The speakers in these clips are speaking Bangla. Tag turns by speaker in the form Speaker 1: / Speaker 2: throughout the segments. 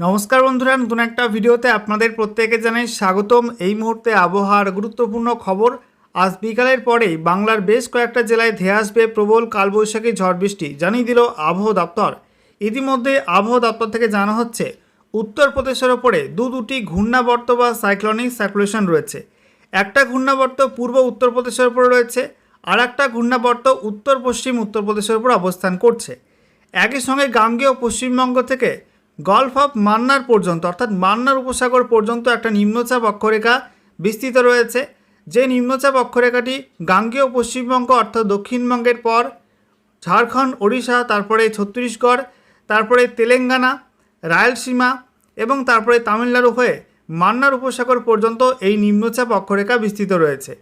Speaker 1: নমস্কার বন্ধুরা, নতুন একটা ভিডিওতে আপনাদের প্রত্যেকে জানাই স্বাগতম। এই মুহূর্তে আবহাওয়ার গুরুত্বপূর্ণ খবর। আজ বিকালের পরেই বাংলার বেশ কয়েকটা জেলায় ধেয়ে আসবে প্রবল কালবৈশাখী ঝড় বৃষ্টি, জানিয়ে দিল আবহাওয়া দপ্তর। ইতিমধ্যে আবহাওয়া দপ্তর থেকে জানা হচ্ছে উত্তরপ্রদেশের ওপরে দুটি ঘূর্ণাবর্ত বা সাইক্লোনিক সার্কুলেশন রয়েছে। একটা ঘূর্ণাবর্ত পূর্ব উত্তরপ্রদেশের উপরে রয়েছে, আর একটা ঘূর্ণাবর্ত উত্তর পশ্চিম উত্তরপ্রদেশের উপর অবস্থান করছে। একই সঙ্গে গাঙ্গেয় পশ্চিমবঙ্গ থেকে গলফ অফ মান্নার পর্যন্ত অর্থাৎ মান্নার উপসাগর পর্যন্ত একটা নিম্নচাপ অক্ষরেখা বিস্তৃত রয়েছে। যে নিম্নচাপ অক্ষরেখাটি গাঙ্গেয় পশ্চিমবঙ্গ অর্থাৎ দক্ষিণবঙ্গের পর ঝাড়খণ্ড, ওড়িশা, তারপরে ছত্তিশগড়, তারপরে তেলেঙ্গানা, রায়লসীমা এবং তারপরে তামিলনাড়ু হয়ে মান্নার উপসাগর পর্যন্ত এই নিম্নচাপ অক্ষরেখা বিস্তৃত রয়েছে।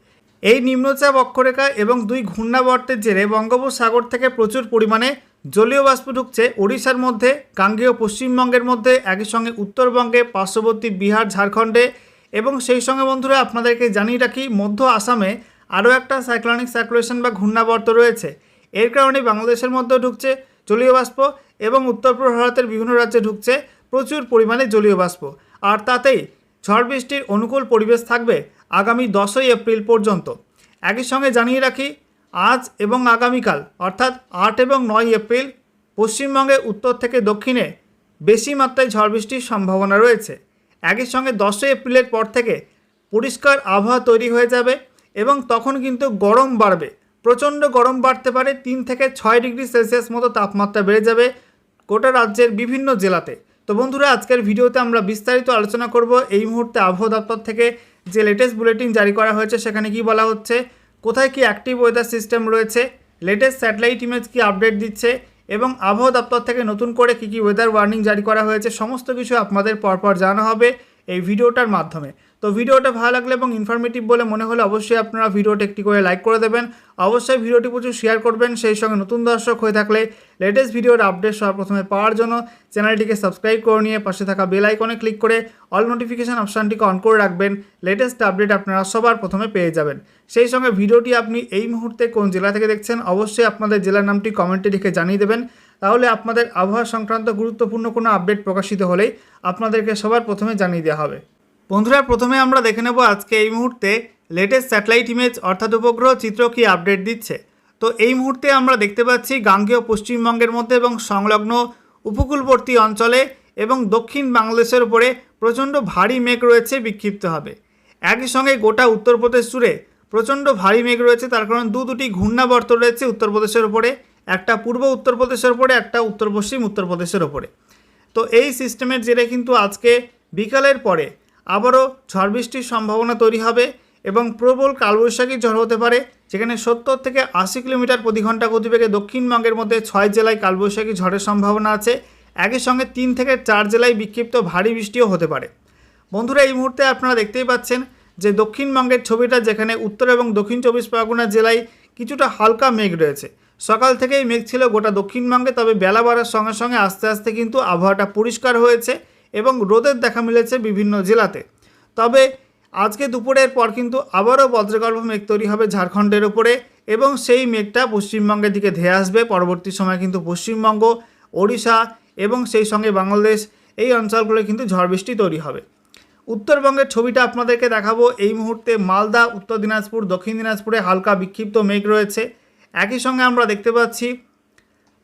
Speaker 1: এই নিম্নচাপ অক্ষরেখা এবং দুই ঘূর্ণাবর্তের জেরে বঙ্গোপসাগর থেকে প্রচুর পরিমাণে জলীয় বাষ্প ঢুকছে ওড়িশার মধ্যে, গাঙ্গেয় পশ্চিমবঙ্গের মধ্যে, একই সঙ্গে উত্তরবঙ্গে, পার্শ্ববর্তী বিহার, ঝাড়খণ্ডে এবং সেই সঙ্গে বন্ধুরা আপনাদেরকে জানিয়ে রাখি মধ্য আসামে আরও একটা সাইক্লোনিক সার্কুলেশন বা ঘূর্ণাবর্ত রয়েছে। এর কারণে বাংলাদেশের মধ্যেও ঢুকছে জলীয় বাষ্প এবং উত্তর পূর্ব ভারতের বিভিন্ন রাজ্যে ঢুকছে প্রচুর পরিমাণে জলীয় বাষ্প। আর তাতেই ঝড় বৃষ্টির অনুকূল পরিবেশ থাকবে আগামী 10ই এপ্রিল পর্যন্ত। একই সঙ্গে জানিয়ে রাখি আজ এবং আগামীকাল অর্থাৎ 8 এবং 9 এপ্রিল পশ্চিমবঙ্গে উত্তর থেকে দক্ষিণে বেশি মাত্রায় ঝড় বৃষ্টির সম্ভাবনা রয়েছে। একই সঙ্গে 10 এপ্রিলের পর থেকে পরিষ্কার আবহাওয়া তৈরি হয়ে যাবে এবং তখন কিন্তু গরম বাড়বে, প্রচণ্ড গরম বাড়তে পারে। 3 থেকে 6 ডিগ্রি সেলসিয়াস মতো তাপমাত্রা বেড়ে যাবে গোটা রাজ্যের বিভিন্ন জেলাতে। তো বন্ধুরা, আজকের ভিডিওতে আমরা বিস্তারিত আলোচনা করব এই মুহূর্তে আবহাওয়া দপ্তর থেকে যে লেটেস্ট বুলেটিন জারি করা হয়েছে সেখানে কি বলা হচ্ছে, কোথায় কি অ্যাক্টিভ ওয়েদার সিস্টেম রয়েছে, লেটেস্ট স্যাটেলাইট ইমেজ কি আপডেট দিচ্ছে এবং আবহাওয়া দপ্তর থেকে নতুন করে কি ওয়েদার ওয়ার্নিং জারি করা হয়েছে, সমস্ত কিছু আপনাদের পরপর জানা হবে এই ভিডিওটার মাধ্যমে। তো ভিডিওটা ভালো লাগলে এবং ইনফরমেটিভ বলে মনে হলে অবশ্যই আপনারা ভিডিওটা একটি করে লাইক করে দেবেন, অবশ্যই ভিডিওটি প্রচুর শেয়ার করবেন। সেই সঙ্গে নতুন দর্শক হয়ে থাকলে লেটেস্ট ভিডিওর আপডেট সবার প্রথমে পাওয়ার জন্য চ্যানেলটিকে সাবস্ক্রাইব করে নিয়ে পাশে থাকা বেল আইকনে ক্লিক করে অল নোটিফিকেশান অপশানটিকে অন করে রাখবেন। লেটেস্ট আপডেট আপনারা সবার প্রথমে পেয়ে যাবেন। সেই সঙ্গে ভিডিওটি আপনি এই মুহূর্তে কোন জেলা থেকে দেখছেন অবশ্যই আপনাদের জেলার নামটি কমেন্টে লিখে জানিয়ে দেবেন, তাহলে আপনাদের আবহাওয়া সংক্রান্ত গুরুত্বপূর্ণ কোনো আপডেট প্রকাশিত হলেই আপনাদেরকে সবার প্রথমে জানিয়ে দেওয়া হবে। বন্ধুরা, প্রথমে আমরা দেখে নেব আজকে এই মুহূর্তে লেটেস্ট স্যাটেলাইট ইমেজ অর্থাৎ উপগ্রহ চিত্র কি আপডেট দিচ্ছে। তো এই মুহূর্তে আমরা দেখতে পাচ্ছি গাঙ্গেয় পশ্চিমবঙ্গের মধ্যে এবং সংলগ্ন উপকূলবর্তী অঞ্চলে এবং দক্ষিণ বাংলাদেশের উপরে প্রচণ্ড ভারী মেঘ রয়েছে, বিক্ষিপ্ত হবে। একই সঙ্গে গোটা উত্তরপ্রদেশ জুড়ে প্রচণ্ড ভারী মেঘ রয়েছে, তার কারণ দুটি ঘূর্ণাবর্ত রয়েছে উত্তরপ্রদেশের ওপরে, একটা পূর্ব উত্তরপ্রদেশের ওপরে, একটা উত্তর পশ্চিম উত্তরপ্রদেশের ওপরে। তো এই সিস্টেমের জেরে কিন্তু আজকে বিকালের পরে আবারও ঝড় বৃষ্টির সম্ভাবনা তৈরি হবে এবং প্রবল কালবৈশাখী ঝড় হতে পারে, যেখানে 70 থেকে 80 কিলোমিটার প্রতি ঘন্টা গতিবেগে দক্ষিণবঙ্গের মধ্যে 6 জেলায় কালবৈশাখী ঝড়ের সম্ভাবনা আছে। একই সঙ্গে 3 থেকে 4 জেলায় বিক্ষিপ্ত ভারী বৃষ্টিও হতে পারে। বন্ধুরা, এই মুহূর্তে আপনারা দেখতেই পাচ্ছেন যে দক্ষিণবঙ্গের ছবিটা, যেখানে উত্তর এবং দক্ষিণ 24 পরগনা জেলায় কিছুটা হালকা মেঘ রয়েছে। সকাল থেকেই মেঘ ছিল গোটা দক্ষিণবঙ্গে, তবে বেলা বাড়ার সঙ্গে সঙ্গে আস্তে আস্তে কিন্তু আবহাওয়াটা পরিষ্কার হয়েছে এবং রোদের দেখা মিলেছে বিভিন্ন জেলাতে। তবে আজকে দুপুরের পর কিন্তু আবারও বজ্রগর্ভ মেঘ তৈরি হবে ঝাড়খণ্ডের ওপরে এবং সেই মেঘটা পশ্চিমবঙ্গের দিকে ধেয়ে আসবে। পরবর্তী সময় কিন্তু পশ্চিমবঙ্গ, ওড়িশা এবং সেই সঙ্গে বাংলাদেশ এই অঞ্চলগুলো কিন্তু ঝড় বৃষ্টি তৈরি হবে। উত্তরবঙ্গের ছবিটা আপনাদেরকে দেখাবো। এই মুহূর্তে মালদা, উত্তর দিনাজপুর, দক্ষিণ দিনাজপুরে হালকা বিক্ষিপ্ত মেঘ রয়েছে। একই সঙ্গে আমরা দেখতে পাচ্ছি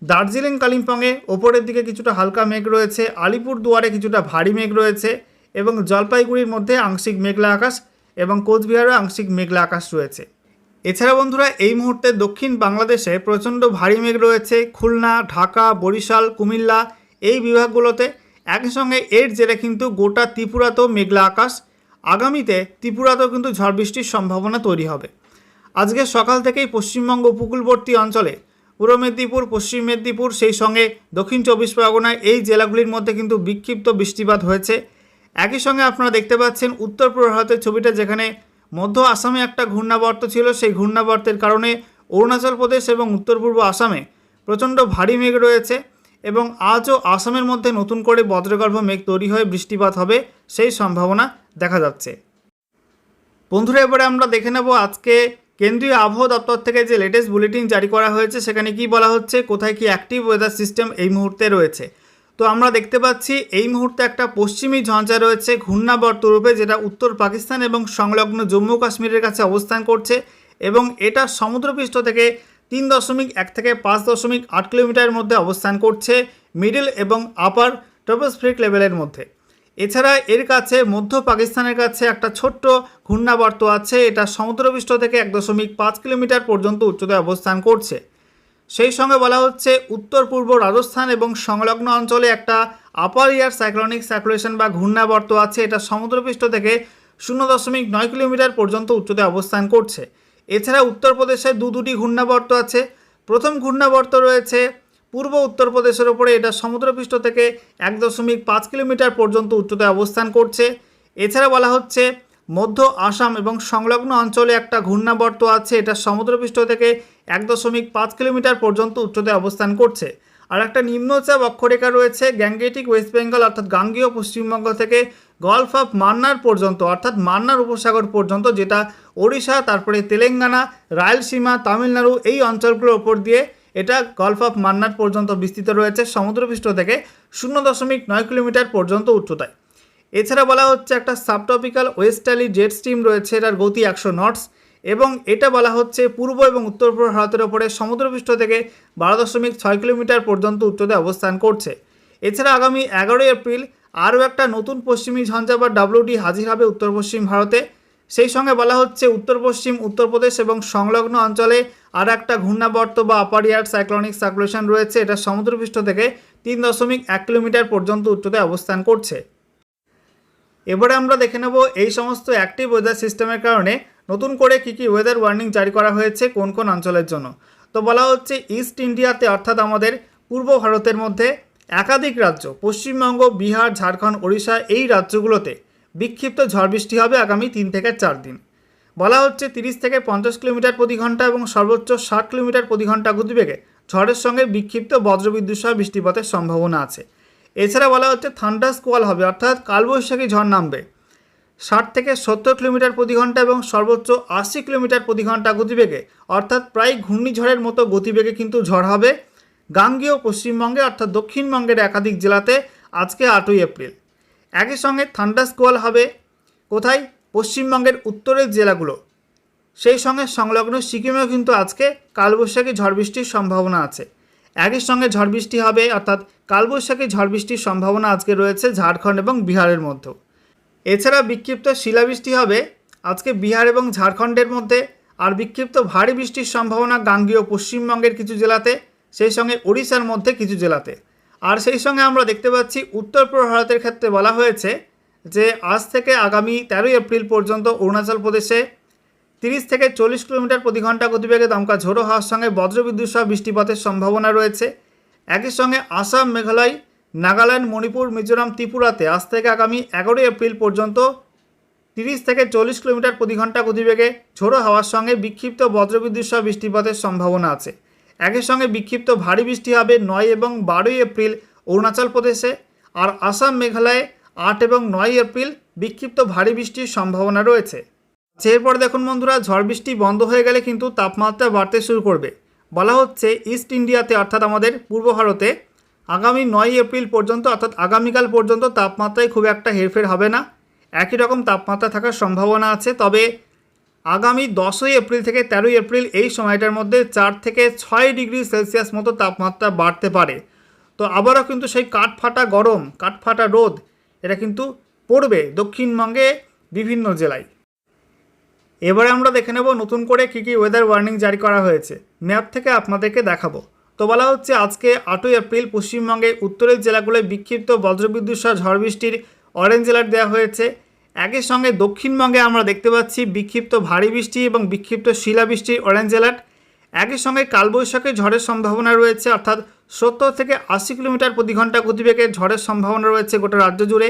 Speaker 1: দার্জিলিং, কালিম্পংয়ে ওপরের দিকে কিছুটা হালকা মেঘ রয়েছে, আলিপুরদুয়ারে কিছুটা ভারী মেঘ রয়েছে এবং জলপাইগুড়ির মধ্যে আংশিক মেঘলা আকাশ এবং কোচবিহারে আংশিক মেঘলা আকাশ রয়েছে। এছাড়া বন্ধুরা, এই মুহূর্তে দক্ষিণ বাংলাদেশে প্রচণ্ড ভারী মেঘ রয়েছে খুলনা, ঢাকা, বরিশাল, কুমিল্লা এই বিভাগগুলোতে। একই সঙ্গে এর জেরে কিন্তু গোটা ত্রিপুরাতেও মেঘলা আকাশ। আগামীতে ত্রিপুরাতেও কিন্তু ঝড় বৃষ্টির সম্ভাবনা তৈরি হবে। আজকে সকাল থেকেই পশ্চিমবঙ্গ উপকূলবর্তী অঞ্চলে পূর্ব মেদিনীপুর, পশ্চিম মেদিনীপুর, সেই সঙ্গে দক্ষিণ 24 পরগনায় এই জেলাগুলির মধ্যে কিন্তু বিক্ষিপ্ত বৃষ্টিপাত হয়েছে। একই সঙ্গে আপনারা দেখতে পাচ্ছেন উত্তর পূর্ব ভারতের ছবিটা, যেখানে মধ্য আসামে একটা ঘূর্ণাবর্ত ছিল, সেই ঘূর্ণাবর্তের কারণে অরুণাচল প্রদেশ এবং উত্তর পূর্ব আসামে প্রচণ্ড ভারী মেঘ রয়েছে এবং আজও আসামের মধ্যে নতুন করে বজ্রগর্ভ মেঘ তৈরি হয়ে বৃষ্টিপাত হবে সেই সম্ভাবনা দেখা যাচ্ছে। বন্ধুরা, এবারে আমরা দেখে নেব আজকে কেন্দ্রীয় আবহাওয়া দপ্তর থেকে যে লেটেস্ট বুলেটিন জারি করা হয়েছে সেখানে কি বলা হচ্ছে, কোথায় কি অ্যাক্টিভ ওয়েদার সিস্টেম এই মুহূর্তে রয়েছে। তো আমরা দেখতে পাচ্ছি এই মুহূর্তে একটা পশ্চিমী ঝঞ্ঝা রয়েছে ঘূর্ণাবর্ত রূপে, যেটা উত্তর পাকিস্তান এবং সংলগ্ন জম্মু কাশ্মীরের কাছে অবস্থান করছে এবং এটা সমুদ্রপৃষ্ঠ থেকে 3.1 থেকে 5.8 কিলোমিটারের মধ্যে অবস্থান করছে মিডল এবং আপার ট্রপোস্ফিরিক লেভেলের মধ্যে। এছাড়া এর কাছে মধ্য পাকিস্তানের কাছে একটা ছোট্ট ঘূর্ণাবর্ত আছে, এটা সমুদ্রপৃষ্ঠ থেকে 1.5 কিলোমিটার পর্যন্ত উচ্চতায় অবস্থান করছে। সেই সঙ্গে বলা হচ্ছে উত্তর পূর্ব রাজস্থান এবং সংলগ্ন অঞ্চলে একটা আপার এয়ার সাইক্লোনিক সার্কুলেশন বা ঘূর্ণাবর্ত আছে, এটা সমুদ্রপৃষ্ঠ থেকে 0.9 কিলোমিটার পর্যন্ত উচ্চতায় অবস্থান করছে। এছাড়া উত্তরপ্রদেশে দুটি ঘূর্ণাবর্ত আছে। প্রথম ঘূর্ণাবর্ত রয়েছে পূর্ব উত্তরপ্রদেশের ওপরে, এটা সমুদ্রপৃষ্ঠ থেকে 1.5 কিলোমিটার পর্যন্ত উচ্চতায় অবস্থান করছে। এছাড়া বলা হচ্ছে মধ্য আসাম এবং সংলগ্ন অঞ্চলে একটা ঘূর্ণাবর্ত আছে, এটা সমুদ্রপৃষ্ঠ থেকে 1.5 কিলোমিটার পর্যন্ত উচ্চতায় অবস্থান করছে। আর একটা নিম্নচাপ অক্ষরেখা রয়েছে গ্যাংগেটিক ওয়েস্ট বেঙ্গল অর্থাৎ গাঙ্গেয় পশ্চিমবঙ্গ থেকে গলফ অফ মান্নার পর্যন্ত অর্থাৎ মান্নার উপসাগর পর্যন্ত, যেটা ওড়িশা, তারপরে তেলেঙ্গানা, রায়লসীমা, তামিলনাড়ু এই অঞ্চলগুলোর ওপর দিয়ে এটা গলফ অফ মান্নার পর্যন্ত বিস্তৃত রয়েছে সমুদ্রপৃষ্ঠ থেকে 0.9 কিলোমিটার পর্যন্ত উচ্চতায়। এছাড়া বলা হচ্ছে একটা সাবট্রপিক্যাল ওয়েস্টার্লি জেট স্ট্রিম রয়েছে, এটার গতি 100 নটস এবং এটা বলা হচ্ছে পূর্ব এবং উত্তর পূর্ব ভারতের ওপরে সমুদ্রপৃষ্ঠ থেকে 12.6 কিলোমিটার পর্যন্ত উচ্চতায় অবস্থান করছে। এছাড়া আগামী 11 এপ্রিল আরও একটা নতুন পশ্চিমী ঝঞ্ঝা বা WD হাজির হবে উত্তর পশ্চিম ভারতে। সেই সঙ্গে বলা হচ্ছে উত্তর পশ্চিম উত্তরপ্রদেশ এবং সংলগ্ন অঞ্চলে আর একটা ঘূর্ণাবর্ত বা আপার এয়ার সাইক্লোনিক সার্কুলেশন রয়েছে, এটা সমুদ্রপৃষ্ঠ থেকে 3.1 কিলোমিটার পর্যন্ত উচ্চতায় অবস্থান করছে। এবারে আমরা দেখে নেব এই সমস্ত অ্যাক্টিভ ওয়েদার সিস্টেমের কারণে নতুন করে কী ওয়েদার ওয়ার্নিং জারি করা হয়েছে কোন কোন অঞ্চলের জন্য। তো বলা হচ্ছে ইস্ট ইন্ডিয়াতে অর্থাৎ আমাদের পূর্ব ভারতের মধ্যে একাধিক রাজ্য পশ্চিমবঙ্গ, বিহার, ঝাড়খণ্ড, ওড়িশা এই রাজ্যগুলোতে বিক্ষিপ্ত ঝড় বৃষ্টি হবে আগামী 3 থেকে 4 দিন। বলা হচ্ছে 30 থেকে 50 কিলোমিটার প্রতি ঘন্টা এবং সর্বোচ্চ 60 কিলোমিটার প্রতি ঘন্টা গতিবেগে ঝড়ের সঙ্গে বিক্ষিপ্ত বজ্রবিদ্যুৎ সহ বৃষ্টিপাতের সম্ভাবনা আছে। এছাড়া বলা হচ্ছে থান্ডার স্কোয়াল হবে অর্থাৎ কালবৈশাখী ঝড় নামবে 60 থেকে 70 কিলোমিটার প্রতি ঘন্টা এবং সর্বোচ্চ 80 কিলোমিটার প্রতি ঘন্টা গতিবেগে, অর্থাৎ প্রায় ঘূর্ণিঝড়ের মতো গতিবেগে কিন্তু ঝড় হবে গাঙ্গেয় পশ্চিমবঙ্গে অর্থাৎ দক্ষিণবঙ্গের একাধিক জেলাতে আজকে 8ই এপ্রিল। একই সঙ্গে থান্ডার স্কোয়াল হবে কোথায়? পশ্চিমবঙ্গের উত্তরের জেলাগুলো, সেই সঙ্গে সংলগ্ন সিকিমেও কিন্তু আজকে কালবৈশাখী ঝড় বৃষ্টির সম্ভাবনা আছে। একই সঙ্গে ঝড় বৃষ্টি হবে অর্থাৎ কালবৈশাখী ঝড় বৃষ্টির সম্ভাবনা আজকে রয়েছে ঝাড়খণ্ড এবং বিহারের মধ্যে। এছাড়া বিক্ষিপ্ত শিলাবৃষ্টি হবে আজকে বিহার এবং ঝাড়খণ্ডের মধ্যে, আর বিক্ষিপ্ত ভারী বৃষ্টির সম্ভাবনা গাঙ্গেয় পশ্চিমবঙ্গের কিছু জেলাতে, সেই সঙ্গে ওড়িশার মধ্যে কিছু জেলাতে। আর সেই সঙ্গে আমরা দেখতে পাচ্ছি উত্তর পূর্ব ভারতের ক্ষেত্রে বলা হয়েছে যে আজ থেকে আগামী 13 এপ্রিল পর্যন্ত অরুণাচল প্রদেশে 30 থেকে 40 কিলোমিটার প্রতি ঘন্টা গতিবেগে দমকা ঝোড়ো হাওয়ার সঙ্গে বজ্রবিদ্যুৎ সহ বৃষ্টিপাতের সম্ভাবনা রয়েছে। একই সঙ্গে আসাম, মেঘালয়, নাগাল্যান্ড, মণিপুর, মিজোরাম, ত্রিপুরাতে আজ থেকে আগামী 11 এপ্রিল পর্যন্ত 30 থেকে 40 কিলোমিটার প্রতি ঘন্টা গতিবেগে ঝোড়ো হাওয়ার সঙ্গে বিক্ষিপ্ত বজ্রবিদ্যুৎ সহ বৃষ্টিপাতের সম্ভাবনা আছে। একই সঙ্গে বিক্ষিপ্ত ভারী বৃষ্টি হবে 9 এবং 12 এপ্রিল অরুণাচল প্রদেশে, আর আসাম, মেঘালয়ে 8 এবং 9 এপ্রিল বিক্ষিপ্ত ভারী বৃষ্টির সম্ভাবনা রয়েছে। এরপর দেখুন বন্ধুরা, ঝড় বৃষ্টি বন্ধ হয়ে গেলে কিন্তু তাপমাত্রা বাড়তে শুরু করবে। বলা হচ্ছে ইস্ট ইন্ডিয়াতে অর্থাৎ আমাদের পূর্ব ভারতে আগামী 9 এপ্রিল পর্যন্ত অর্থাৎ আগামীকাল পর্যন্ত তাপমাত্রায় খুব একটা হেরফের হবে না, একই রকম তাপমাত্রা থাকার সম্ভাবনা আছে। তবে আগামী 10ই এপ্রিল থেকে 13 এপ্রিল এই সময়টার মধ্যে 4 থেকে 6 ডিগ্রি সেলসিয়াস মতো তাপমাত্রা বাড়তে পারে। তো আবারও কিন্তু সেই কাঠফাটা গরম, কাঠফাটা রোদ এটা কিন্তু পড়বে দক্ষিণবঙ্গে বিভিন্ন জেলায়। এবারে আমরা দেখে নেব নতুন করে কী ওয়েদার ওয়ার্নিং জারি করা হয়েছে, ম্যাপ থেকে আপনাদেরকে দেখাবো। তো বলা হচ্ছে আজকে 8ই এপ্রিল পশ্চিমবঙ্গে উত্তরের জেলাগুলোয় বিক্ষিপ্ত বজ্রবিদ্যুৎ সহ ঝড় বৃষ্টির অরেঞ্জ অ্যালার্ট দেওয়া হয়েছে। একই সঙ্গে দক্ষিণবঙ্গে আমরা দেখতে পাচ্ছি বিক্ষিপ্ত ভারী বৃষ্টি এবং বিক্ষিপ্ত শিলাবৃষ্টির অরেঞ্জ অ্যালার্ট। একই সঙ্গে কালবৈশাখী ঝড়ের সম্ভাবনা রয়েছে অর্থাৎ 70 থেকে 80 কিলোমিটার প্রতি ঘন্টা গতিবেগে ঝড়ের সম্ভাবনা রয়েছে গোটা রাজ্য জুড়ে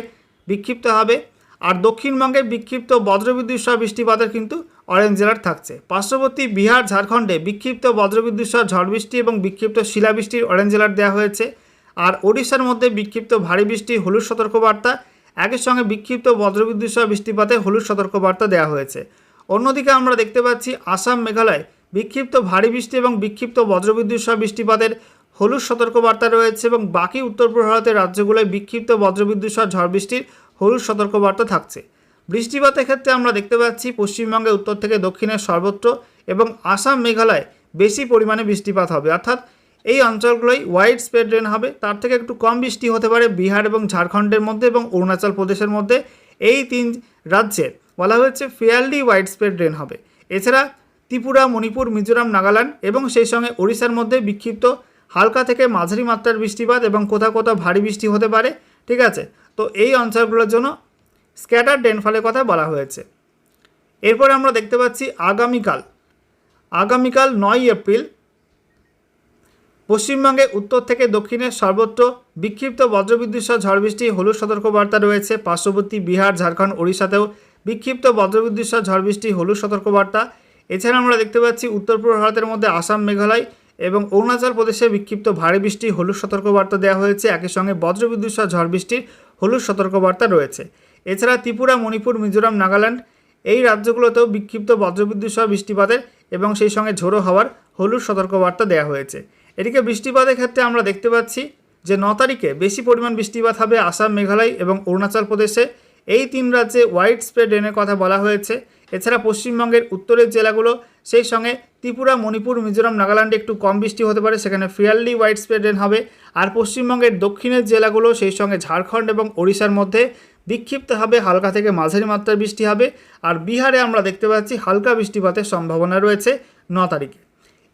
Speaker 1: বিক্ষিপ্ত হবে। আর দক্ষিণবঙ্গে বিক্ষিপ্ত বজ্রবিদ্যুৎ সহ বৃষ্টিপাতের কিন্তু অরেঞ্জ অ্যালার্ট থাকছে। পার্শ্ববর্তী বিহার, ঝাড়খণ্ডে বিক্ষিপ্ত বজ্রবিদ্যুৎ সহ ঝড় বৃষ্টি এবং বিক্ষিপ্ত শিলাবৃষ্টির অরেঞ্জ অ্যালার্ট দেওয়া হয়েছে। আর ওড়িশার মধ্যে বিক্ষিপ্ত ভারী বৃষ্টি হলুদ সতর্কবার্তা, একই সঙ্গে বিক্ষিপ্ত বজ্রবিদ্যুৎ সহ বৃষ্টিপাতে হলুদ সতর্কবার্তা দেওয়া হয়েছে। অন্যদিকে আমরা দেখতে পাচ্ছি আসাম, মেঘালয় বিক্ষিপ্ত ভারী বৃষ্টি এবং বিক্ষিপ্ত বজ্রবিদ্যুৎ সহ বৃষ্টিপাতের হলুদ সতর্কবার্তা রয়েছে এবং বাকি উত্তর পূর্ব ভারতের রাজ্যগুলোয় বিক্ষিপ্ত বজ্রবিদ্যুৎ সহ ঝড় বৃষ্টির হলুদ সতর্কবার্তা থাকছে। বৃষ্টিপাতের ক্ষেত্রে আমরা দেখতে পাচ্ছি পশ্চিমবঙ্গে উত্তর থেকে দক্ষিণের সর্বত্র এবং আসাম মেঘালয় বেশি পরিমাণে বৃষ্টিপাত হবে, অর্থাৎ এই অঞ্চলগুলোই ওয়াইড স্প্রেড রেন হবে। তার থেকে একটু কম বৃষ্টি হতে পারে বিহার এবং ঝাড়খণ্ডের মধ্যে এবং অরুণাচল প্রদেশের মধ্যে। এই 3 রাজ্যে বলা হয়েছে ফেয়ারলি ওয়াইড স্প্রেড রেন হবে। এছাড়া ত্রিপুরা, মণিপুর, মিজোরাম, নাগাল্যান্ড এবং সেই সঙ্গে ওড়িশার মধ্যে বিক্ষিপ্ত হালকা থেকে মাঝারি মাত্রার বৃষ্টিপাত এবং কোথাও কোথাও ভারী বৃষ্টি হতে পারে। ঠিক আছে, তো এই অঞ্চলগুলোর জন্য স্ক্যাটার রেনফলের কথা বলা হয়েছে। এরপরে আমরা দেখতে পাচ্ছি আগামীকাল 9 এপ্রিল পশ্চিমবঙ্গে উত্তর থেকে দক্ষিণের সর্বত্র বিক্ষিপ্ত বজ্রবিদ্যুৎ সহ ঝড় বৃষ্টি হলুদ সতর্কবার্তা রয়েছে। পার্শ্ববর্তী বিহার, ঝাড়খণ্ড, ওড়িশাতেও বিক্ষিপ্ত বজ্রবিদ্যুৎ সহ ঝড় বৃষ্টি হলুদ সতর্কবার্তা। এছাড়া আমরা দেখতে পাচ্ছি উত্তর পূর্ব ভারতের মধ্যে আসাম, মেঘালয় এবং অরুণাচল প্রদেশে বিক্ষিপ্ত ভারী বৃষ্টি হলুদ সতর্কবার্তা দেওয়া হয়েছে। একই সঙ্গে বজ্রবিদ্যুৎ সহ ঝড় বৃষ্টির হলুদ সতর্কবার্তা রয়েছে। এছাড়া ত্রিপুরা, মণিপুর, মিজোরাম, নাগাল্যান্ড এই রাজ্যগুলোতেও বিক্ষিপ্ত বজ্রবিদ্যুৎ সহ বৃষ্টিপাতের এবং সেই সঙ্গে ঝোড়ো হওয়ার হলুদ সতর্কবার্তা দেওয়া হয়েছে। এদিকে বৃষ্টিপাতের ক্ষেত্রে আমরা দেখতে পাচ্ছি যে 9 তারিখে বেশি পরিমাণ বৃষ্টিপাত হবে আসাম, মেঘালয় এবং অরুণাচল প্রদেশে। এই 3 রাজ্যে ওয়াইড স্প্রেড রেনের কথা বলা হয়েছে। এছাড়া পশ্চিমবঙ্গের উত্তরের জেলাগুলো, সেই সঙ্গে ত্রিপুরা, মণিপুর, মিজোরাম, নাগাল্যান্ডে একটু কম বৃষ্টি হতে পারে, সেখানে ফেয়ারলি ওয়াইড স্প্রেড রেন হবে। আর পশ্চিমবঙ্গের দক্ষিণের জেলাগুলো, সেই সঙ্গে ঝাড়খণ্ড এবং ওড়িশার মধ্যে বিক্ষিপ্ত হবে হালকা থেকে মাঝারি মাত্রার বৃষ্টি হবে। আর বিহারে আমরা দেখতে পাচ্ছি হালকা বৃষ্টিপাতের সম্ভাবনা রয়েছে 9 তারিখে।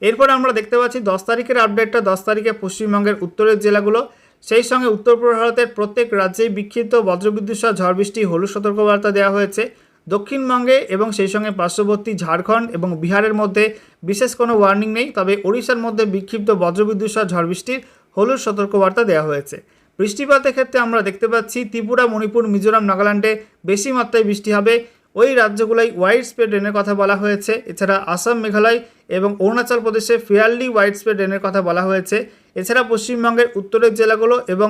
Speaker 1: এরপর আমরা দেখতে পাচ্ছি 10 তারিখের আপডেটটা। 10 তারিখে পশ্চিমবঙ্গের উত্তরের জেলাগুলো, সেই সঙ্গে উত্তর পূর্ব ভারতের প্রত্যেক রাজ্যেই বিক্ষিপ্ত বজ্রবিদ্যুৎ সহ ঝড় বৃষ্টি হলুদ সতর্কবার্তা দেওয়া হয়েছে। দক্ষিণবঙ্গে এবং সেই সঙ্গে পার্শ্ববর্তী ঝাড়খণ্ড এবং বিহারের মধ্যে বিশেষ কোনো ওয়ার্নিং নেই, তবে ওড়িশার মধ্যে বিক্ষিপ্ত বজ্রবিদ্যুৎ সহ ঝড় বৃষ্টির হলুদ সতর্কবার্তা দেওয়া হয়েছে। বৃষ্টিপাতের ক্ষেত্রে আমরা দেখতে পাচ্ছি ত্রিপুরা, মণিপুর, মিজোরাম, নাগাল্যান্ডে বেশি মাত্রায় বৃষ্টি হবে। ওই রাজ্যগুলোই ওয়াইড স্প্রেড রেনের কথা বলা হয়েছে। এছাড়া আসাম, মেঘালয় এবং অরুণাচল প্রদেশে ফেয়ারলি ওয়াইড স্প্রেড রেনের কথা বলা হয়েছে। এছাড়া পশ্চিমবঙ্গের উত্তরের জেলাগুলো এবং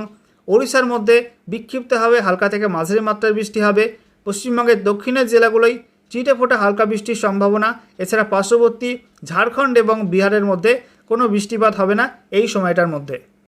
Speaker 1: ওড়িশার মধ্যে বিক্ষিপ্ত হবে হালকা থেকে মাঝারি মাত্রার বৃষ্টি হবে। পশ্চিমবঙ্গের দক্ষিণের জেলাগুলোই চিটে ফোটা হালকা বৃষ্টির সম্ভাবনা। এছাড়া পার্শ্ববর্তী ঝাড়খণ্ড এবং বিহারের মধ্যে কোনো বৃষ্টিপাত হবে না এই সময়টার মধ্যে।